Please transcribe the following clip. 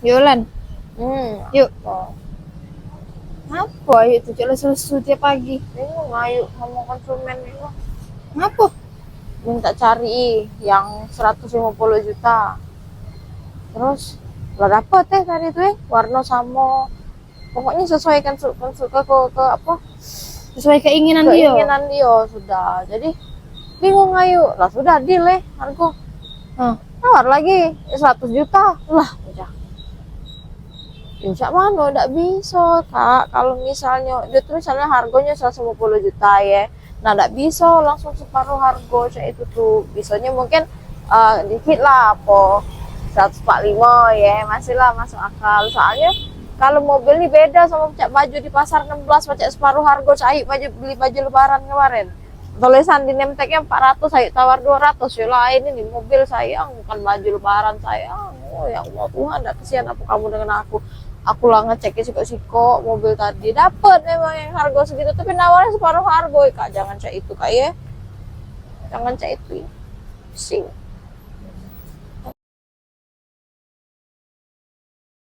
Yolan. Yuk. Oh. Apa itu jelas lesu tiap pagi. Bingung ayo ngomong konsumen itu. Ngapa? Minta cari yang 150 juta. Terus gak dapet tadi tuh warna sama pokoknya sesuaikan suka ke apa Sesuai keinginan dia. keinginan dia sudah. Jadi bingung ayo lah sudah deal harga. Tawar lagi 100 juta lah udah. Insya mana tidak bisa kak, kalau misalnya dia tuh misalnya harganya 150 juta ya, nah tidak bisa langsung separuh harga kayak itu tuh, bisanya mungkin dikit lah apa 145 ya, masih lah masuk akal. Soalnya kalau mobil ini beda sama pecak baju di pasar 16 pecak separuh harga. Saya beli baju lebaran kemarin tulisan di nemteknya 400, saya tawar 200 ya lain ini mobil sayang bukan baju lebaran sayang. Oh ya Allah Tuhan, tidak kesian apa kamu dengan aku lah ngecek siko mobil tadi dapat memang yang harga segitu tapi nawarnya separuh harga kak. Jangan cek itu kak ya, jangan cek itu sing.